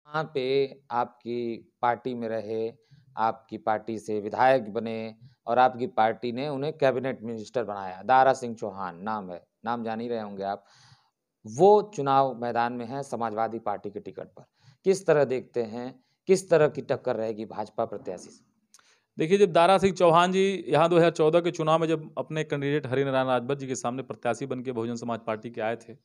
वहाँ पे आपकी पार्टी में रहे, आपकी पार्टी से विधायक बने और आपकी पार्टी ने उन्हें कैबिनेट मिनिस्टर बनाया। दारा सिंह चौहान नाम है, नाम जान ही रहे होंगे आप। वो चुनाव मैदान में हैं समाजवादी पार्टी के टिकट पर। किस तरह देखते हैं, किस तरह की टक्कर रहेगी भाजपा प्रत्याशी से? देखिए, जब दारा सिंह चौहान जी यहाँ 2014 के चुनाव में जब अपने कैंडिडेट हरिनारायण राजभर जी के सामने प्रत्याशी बन के बहुजन समाज पार्टी के आए थे,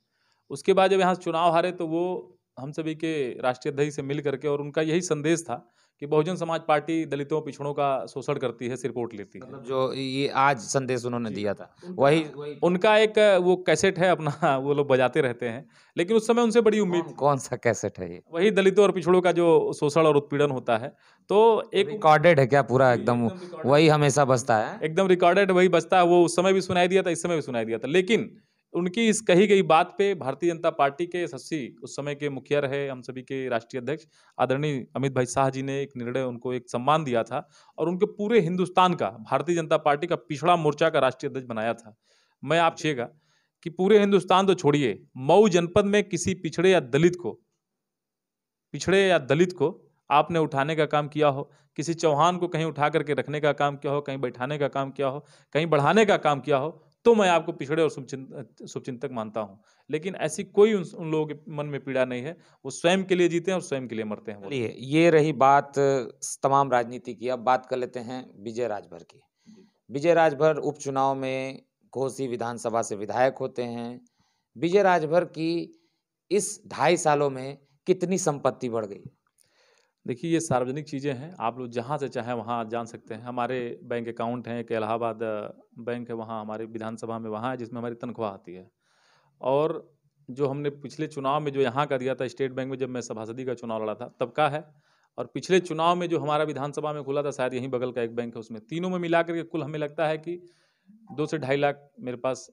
उसके बाद जब यहाँ से चुनाव हारे तो वो हम सभी के राष्ट्रीय अध्यक्ष से मिल करके और उनका यही संदेश था कि बहुजन समाज पार्टी दलितों, पिछड़ों का शोषण करती है, सिर पोट लेती है। मतलब जो ये आज संदेश उन्होंने जी। दिया था, उनका वही था। उनका एक वो कैसेट है अपना वो लोग बजाते रहते हैं, लेकिन उस समय उनसे बड़ी उम्मीद थी। कौन-सा कैसेट है ये? वही दलितों और पिछड़ों का जो शोषण और उत्पीड़न होता है, तो एक रिकॉर्डेड है क्या पूरा जी, एकदम एकदम रिकॉर्डेड वही है। हमेशा बजता है? एकदम रिकॉर्डेड वही बजता है, वो उस समय भी सुनाई दिया था, इस समय भी सुनाई दिया था। लेकिन उनकी इस कही गई बात पे भारतीय जनता पार्टी के यशस्वी उस समय के मुखिया रहे, हम सभी के राष्ट्रीय अध्यक्ष आदरणीय अमित भाई शाह जी ने एक निर्णय उनको एक सम्मान दिया था और उनके पूरे हिंदुस्तान का भारतीय जनता पार्टी का पिछड़ा मोर्चा का राष्ट्रीय अध्यक्ष बनाया था। मैं आप पूछिएगा कि पूरे हिंदुस्तान तो छोड़िए, मऊ जनपद में किसी पिछड़े या दलित को आपने उठाने का काम किया हो, किसी चौहान को कहीं उठा करके रखने का काम किया हो, कहीं बैठाने का काम किया हो, कहीं बढ़ाने का काम किया हो, तो मैं आपको पिछड़े और शुभचिंतक मानता हूँ। लेकिन ऐसी कोई उन लोगों के मन में पीड़ा नहीं है, वो स्वयं के लिए जीते हैं और स्वयं के लिए मरते हैं वो लोग। चलिए, ये रही बात तमाम राजनीति की, अब बात कर लेते हैं विजय राजभर की। जी। विजय राजभर उपचुनाव में घोसी विधानसभा से विधायक होते हैं। विजय राजभर की इस 2.5 सालों में कितनी संपत्ति बढ़ गई? देखिए, ये सार्वजनिक चीज़ें हैं, आप लोग जहाँ से चाहें वहाँ जान सकते हैं। हमारे बैंक अकाउंट हैं, एक इलाहाबाद बैंक है वहाँ हमारी विधानसभा में वहाँ है जिसमें हमारी तनख्वाह आती है। और जो हमने पिछले चुनाव में जो यहाँ का दिया था स्टेट बैंक में जब मैं सभासदी का चुनाव लड़ा था, तब का है। और पिछले चुनाव में जो हमारा विधानसभा में खुला था शायद यहीं बगल का एक बैंक है उसमें, तीनों में मिला कर के कुल हमें लगता है कि 2 से ढाई लाख मेरे पास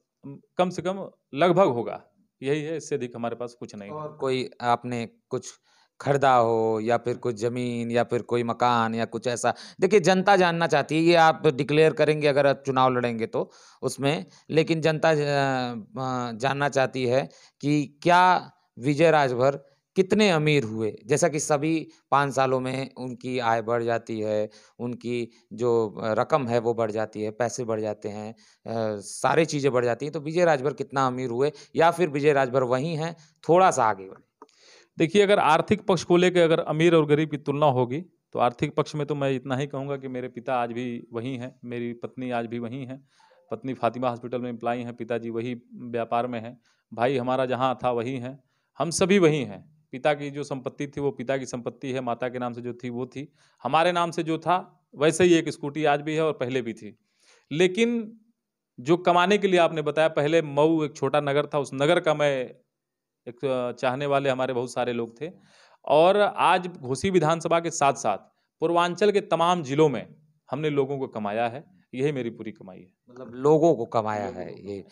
कम से कम लगभग होगा। यही है, इससे अधिक हमारे पास कुछ नहीं है। और कोई आपने कुछ खरीदा हो या फिर कुछ ज़मीन या फिर कोई मकान या कुछ ऐसा? देखिए, जनता जानना चाहती है, ये आप डिक्लेयर करेंगे अगर आप चुनाव लड़ेंगे तो उसमें, लेकिन जनता जानना चाहती है कि क्या विजय राजभर कितने अमीर हुए? जैसा कि सभी 5 सालों में उनकी आय बढ़ जाती है, उनकी जो रकम है वो बढ़ जाती है, पैसे बढ़ जाते हैं, सारी चीज़ें बढ़ जाती हैं, तो विजय राजभर कितना अमीर हुए या फिर विजय राजभर वही हैं, थोड़ा-सा आगे बढ़े? देखिए, अगर आर्थिक पक्ष को लेके अगर अमीर और गरीब की तुलना होगी, तो आर्थिक पक्ष में तो मैं इतना ही कहूँगा कि मेरे पिता आज भी वही हैं, मेरी पत्नी आज भी वही हैं। पत्नी फ़ातिमा हॉस्पिटल में एम्प्लॉयी हैं, पिताजी वही व्यापार में हैं। भाई हमारा जहाँ था वही हैं, हम सभी वही हैं। पिता की जो संपत्ति थी, वो पिता की संपत्ति है, माता के नाम से जो थी, वो थी। हमारे नाम से जो था, वैसे ही एक स्कूटी आज भी है और पहले भी थी। लेकिन जो कमाने के लिए आपने बताया, पहले मऊ एक छोटा नगर था, उस नगर का मैं एक चाहने वाले हमारे बहुत सारे लोग थे और आज घोसी विधानसभा के साथ-साथ पूर्वांचल के तमाम जिलों में हमने लोगों को कमाया है, यही मेरी पूरी कमाई है। मतलब लोगों को कमाया लोगों है को ये। कमाया है।